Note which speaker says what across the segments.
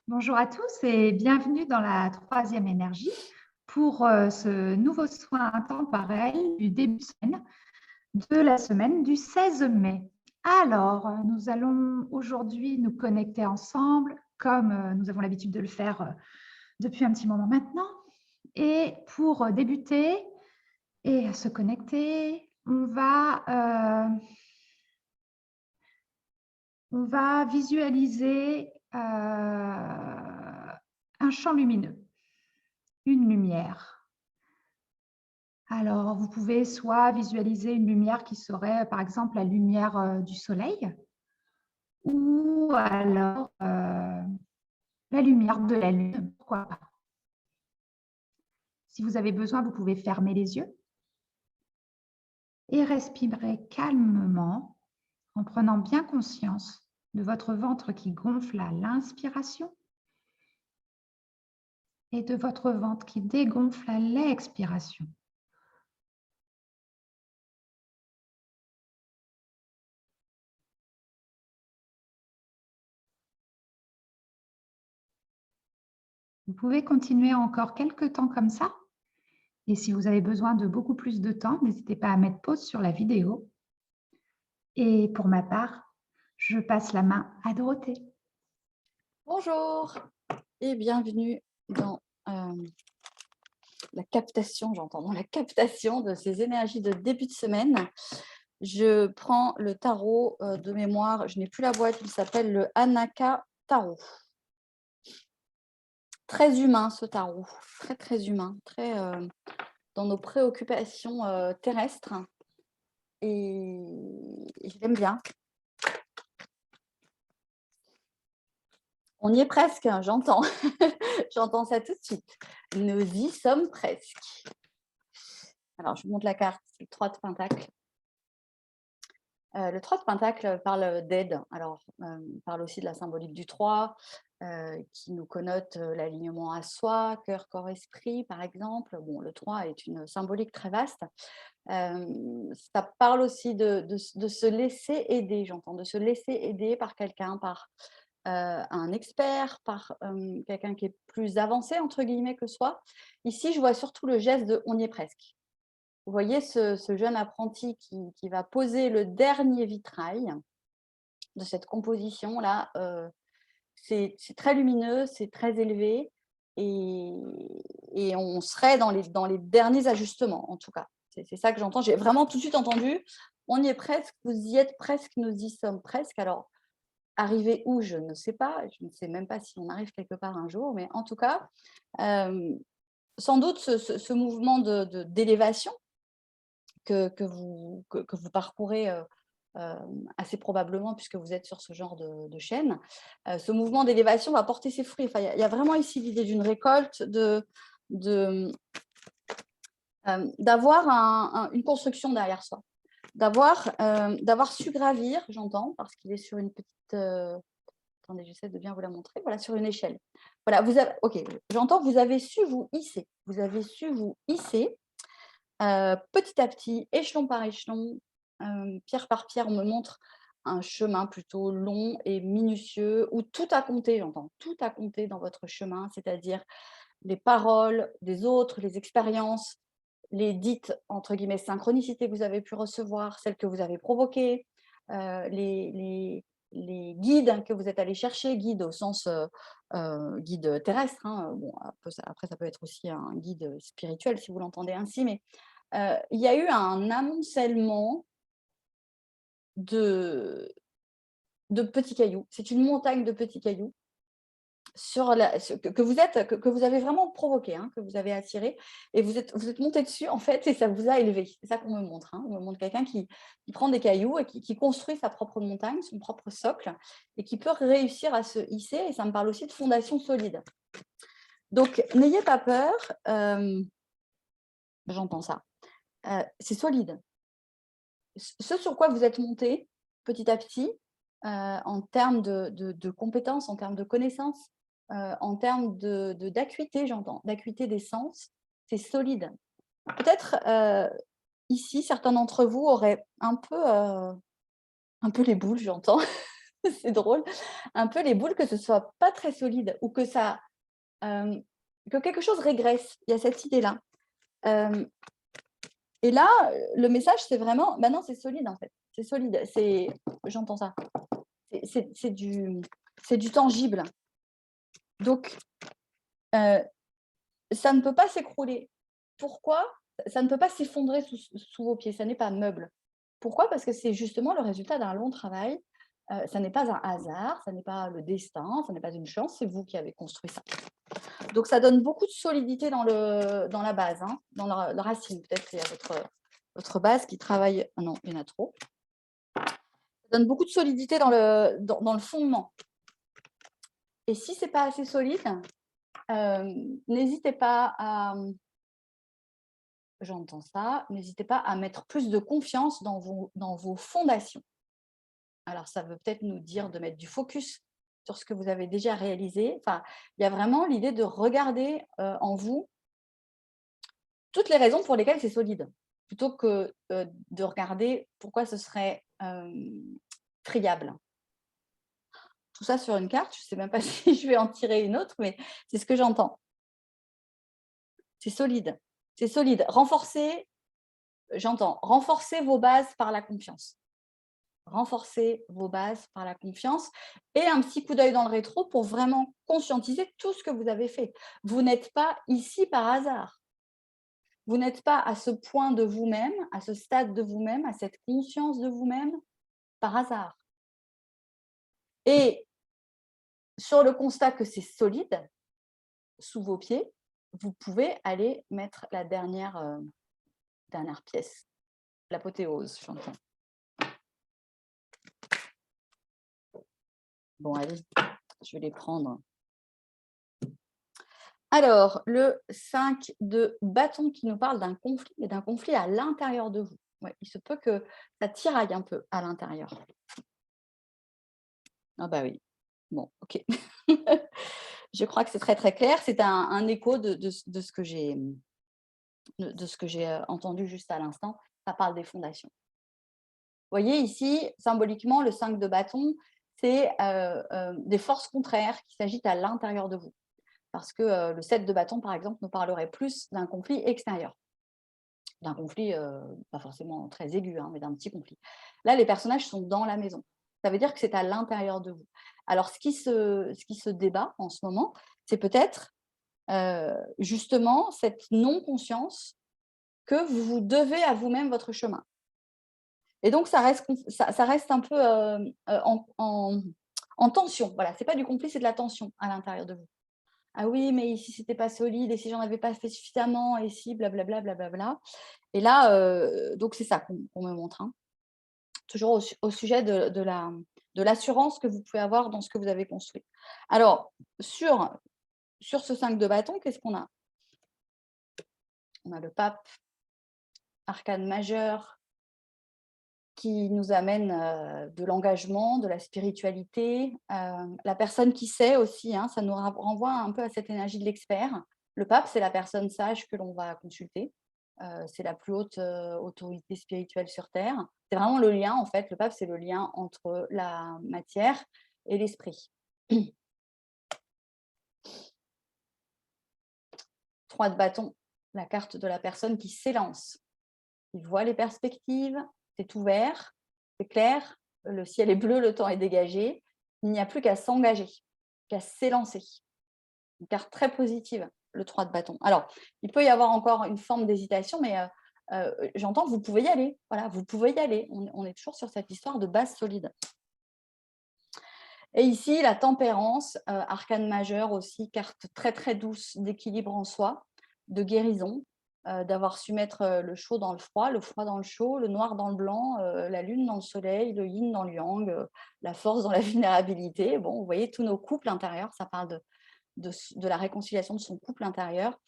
Speaker 1: Bonjour à tous et bienvenue dans la troisième énergie pour ce nouveau soin intemporel du début de semaine du 16 mai. Alors, nous allons aujourd'hui nous connecter ensemble comme nous avons l'habitude de le faire depuis un petit moment maintenant. Et pour débuter et se connecter, on va visualiser un champ lumineux, une lumière. Alors, vous pouvez soit visualiser une lumière qui serait, par exemple, la lumière du soleil, ou alors la lumière de la lune, pourquoi pas. Si vous avez besoin, vous pouvez fermer les yeux et respirer calmement en prenant bien conscience de votre ventre qui gonfle à l'inspiration et de votre ventre qui dégonfle à l'expiration. Vous pouvez continuer encore quelques temps comme ça. Et si vous avez besoin de beaucoup plus de temps, n'hésitez pas à mettre pause sur la vidéo. Et pour ma part, je passe la main à Dorothée.
Speaker 2: Bonjour et bienvenue dans la captation, dans la captation de ces énergies de début de semaine. Je prends le tarot de mémoire, je n'ai plus la boîte, il s'appelle le Anaka Tarot. Très humain ce tarot, très très humain, très dans nos préoccupations terrestres et je l'aime bien. On y est presque, j'entends. J'entends ça tout de suite. Nous y sommes presque. Alors, je vous montre la carte, c'est le 3 de Pentacle. Le 3 de Pentacle parle d'aide. Alors, il parle aussi de la symbolique du 3, qui nous connote l'alignement à soi, cœur, corps, esprit, par exemple. Bon, le 3 est une symbolique très vaste. Ça parle aussi de se laisser aider, j'entends, de se laisser aider par quelqu'un, par un expert, par quelqu'un qui est plus avancé, entre guillemets, que soi. Ici, je vois surtout le geste de « on y est presque ». Vous voyez ce jeune apprenti qui va poser le dernier vitrail de cette composition-là. C'est très lumineux, c'est très élevé et on serait dans les derniers ajustements, en tout cas. C'est ça que j'entends. J'ai vraiment tout de suite entendu « on y est presque, vous y êtes presque, nous y sommes presque ». Alors, arriver où, je ne sais pas. Je ne sais même pas si on arrive quelque part un jour, mais en tout cas, sans doute ce mouvement d'élévation que vous parcourez assez probablement puisque vous êtes sur ce genre de chaîne. Ce mouvement d'élévation va porter ses fruits. Enfin, il y a vraiment ici l'idée d'une récolte, d'avoir une construction derrière soi, d'avoir su gravir, j'entends, parce qu'il est sur une petite... attendez, j'essaie de bien vous la montrer. Voilà, sur une échelle. Voilà, ok, j'entends, vous avez su vous hisser. Vous avez su vous hisser petit à petit, échelon par échelon, pierre par pierre. On me montre un chemin plutôt long et minutieux où tout a compté, j'entends, tout a compté dans votre chemin, c'est-à-dire les paroles des autres, les expériences, les dites, entre guillemets, synchronicités que vous avez pu recevoir, celles que vous avez provoquées, les guides que vous êtes allés chercher, guides au sens guide terrestre. Hein. Bon, après, ça peut être aussi un guide spirituel, si vous l'entendez ainsi, mais il y a eu un amoncellement de petits cailloux. C'est une montagne de petits cailloux que vous avez vraiment provoqué, hein, que vous avez attiré, et vous êtes monté dessus en fait, et ça vous a élevé. C'est ça qu'on me montre. Hein. On me montre quelqu'un qui prend des cailloux et qui construit sa propre montagne, son propre socle, et qui peut réussir à se hisser. Et ça me parle aussi de fondation solide. Donc n'ayez pas peur. J'entends ça. C'est solide. Ce sur quoi vous êtes monté petit à petit, en termes de compétences, en termes de connaissances, en termes d'acuité, j'entends, d'acuité des sens, c'est solide. Peut-être, ici, certains d'entre vous auraient un peu les boules, j'entends, c'est drôle, un peu les boules, que ce soit pas très solide ou que ça, que quelque chose régresse. Il y a cette idée-là. Et là, le message, c'est vraiment, non, c'est solide en fait. C'est solide. J'entends ça. C'est du tangible. Donc, ça ne peut pas s'écrouler. Pourquoi? Ça ne peut pas s'effondrer sous vos pieds. Ça n'est pas meuble. Pourquoi? Parce que c'est justement le résultat d'un long travail. Ça n'est pas un hasard, ça n'est pas le destin, ça n'est pas une chance, c'est vous qui avez construit ça. Donc, ça donne beaucoup de solidité dans la base, hein, dans la racine. Peut-être qu'il y a votre base qui travaille. Ah non, il y en a trop. Ça donne beaucoup de solidité dans le fondement. Et si ce n'est pas assez solide, n'hésitez pas à... J'entends ça. N'hésitez pas à mettre plus de confiance dans vos fondations. Alors, ça veut peut-être nous dire de mettre du focus sur ce que vous avez déjà réalisé. Enfin, il y a vraiment l'idée de regarder en vous toutes les raisons pour lesquelles c'est solide, plutôt que de regarder pourquoi ce serait friable. Tout ça sur une carte, je ne sais même pas si je vais en tirer une autre, mais c'est ce que j'entends. C'est solide. C'est solide. Renforcez vos bases par la confiance. Renforcez vos bases par la confiance et un petit coup d'œil dans le rétro pour vraiment conscientiser tout ce que vous avez fait. Vous n'êtes pas ici par hasard. Vous n'êtes pas à ce point de vous-même, à ce stade de vous-même, à cette conscience de vous-même par hasard. Et sur le constat que c'est solide, sous vos pieds, vous pouvez aller mettre la dernière pièce, l'apothéose, j'entends. Bon, allez, je vais les prendre. Alors, le 5 de bâton qui nous parle d'un conflit, et d'un conflit à l'intérieur de vous. Ouais, il se peut que ça tiraille un peu à l'intérieur. Ah bah oui. Bon, ok. Je crois que c'est très très clair. C'est un écho de ce que j'ai entendu juste à l'instant. Ça parle des fondations. Vous voyez ici, symboliquement, le 5 de bâton, c'est des forces contraires qui s'agitent à l'intérieur de vous. Parce que le 7 de bâton, par exemple, nous parlerait plus d'un conflit extérieur. D'un conflit, pas forcément très aigu, hein, mais d'un petit conflit. Là, les personnages sont dans la maison. Ça veut dire que c'est à l'intérieur de vous. Alors, ce qui se débat en ce moment, c'est peut-être justement cette non-conscience que vous devez à vous-même votre chemin. Et donc, ça reste un peu en tension. Voilà, ce n'est pas du conflit, c'est de la tension à l'intérieur de vous. Ah oui, mais ici, ce n'était pas solide, et si j'en avais pas fait suffisamment, et si, blablabla, blablabla. Et là, donc c'est ça qu'on me montre. Hein. Toujours au sujet de l'assurance que vous pouvez avoir dans ce que vous avez construit. Alors, sur ce 5 de bâton, qu'est-ce qu'on a? On a le pape, arcane majeur, qui nous amène de l'engagement, de la spiritualité. La personne qui sait aussi, hein, ça nous renvoie un peu à cette énergie de l'expert. Le pape, c'est la personne sage que l'on va consulter. C'est la plus haute autorité spirituelle sur Terre. C'est vraiment le lien, en fait. Le pape, c'est le lien entre la matière et l'esprit. 3 de bâton, la carte de la personne qui s'élance. Il voit les perspectives, c'est ouvert, c'est clair, le ciel est bleu, le temps est dégagé. Il n'y a plus qu'à s'engager, qu'à s'élancer. Une carte très positive, le 3 de bâton. Alors, il peut y avoir encore une forme d'hésitation, mais j'entends, vous pouvez y aller. Voilà, vous pouvez y aller. On est toujours sur cette histoire de base solide. Et ici, la tempérance, arcane majeur aussi, carte très très douce d'équilibre en soi, de guérison, d'avoir su mettre le chaud dans le froid dans le chaud, le noir dans le blanc, la lune dans le soleil, le yin dans le yang, la force dans la vulnérabilité. Bon, vous voyez, tous nos couples intérieurs, ça parle de la réconciliation de son couple intérieur.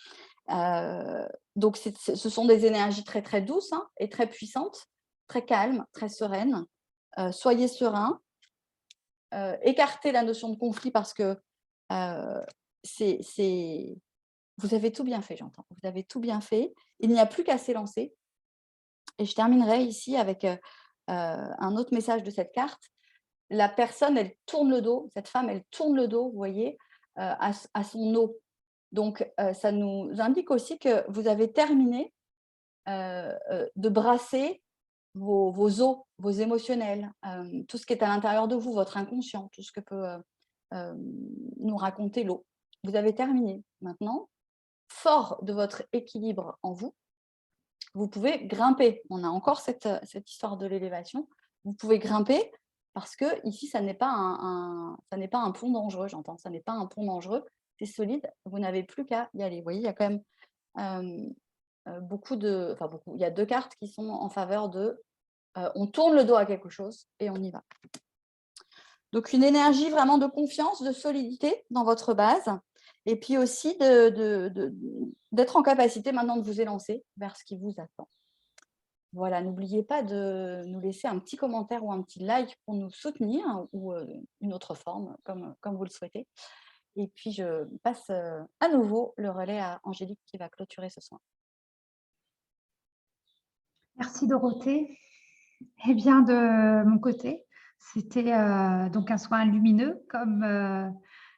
Speaker 2: Donc, ce sont des énergies très très douces, hein, et très puissantes, très calmes, très sereines. Soyez sereins. Écarter la notion de conflit parce que vous avez tout bien fait, j'entends. Vous avez tout bien fait. Il n'y a plus qu'à s'élancer. Et je terminerai ici avec un autre message de cette carte. la personne, elle tourne le dos, cette femme, elle tourne le dos, vous voyez, à son eau. Donc, ça nous indique aussi que vous avez terminé de brasser vos os, vos émotionnels, tout ce qui est à l'intérieur de vous, votre inconscient, tout ce que peut nous raconter l'eau. Vous avez terminé. Maintenant, fort de votre équilibre en vous, vous pouvez grimper. On a encore cette histoire de l'élévation. Vous pouvez grimper parce que ici, ça n'est pas ça n'est pas un pont dangereux, j'entends. Ça n'est pas un pont dangereux, c'est solide. Vous n'avez plus qu'à y aller. Vous voyez, il y a quand même beaucoup, il y a 2 cartes qui sont en faveur de on tourne le dos à quelque chose et on y va. Donc une énergie vraiment de confiance, de solidité dans votre base, et puis aussi d'être en capacité maintenant de vous élancer vers ce qui vous attend. Voilà, n'oubliez pas de nous laisser un petit commentaire ou un petit like pour nous soutenir, ou une autre forme, comme vous le souhaitez. Et puis je passe à nouveau le relais à Angélique qui va clôturer ce soin.
Speaker 1: Merci Dorothée. Eh bien, de mon côté, c'était donc un soin lumineux, comme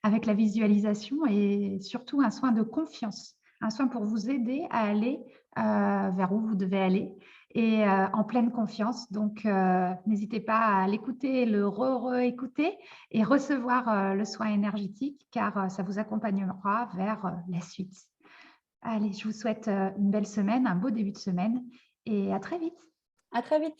Speaker 1: avec la visualisation, et surtout un soin de confiance, un soin pour vous aider à aller vers où vous devez aller, et en pleine confiance. Donc, n'hésitez pas à l'écouter, le re-écouter et recevoir le soin énergétique, car ça vous accompagnera vers la suite. Allez, je vous souhaite une belle semaine, un beau début de semaine, et à très vite.
Speaker 2: À très vite.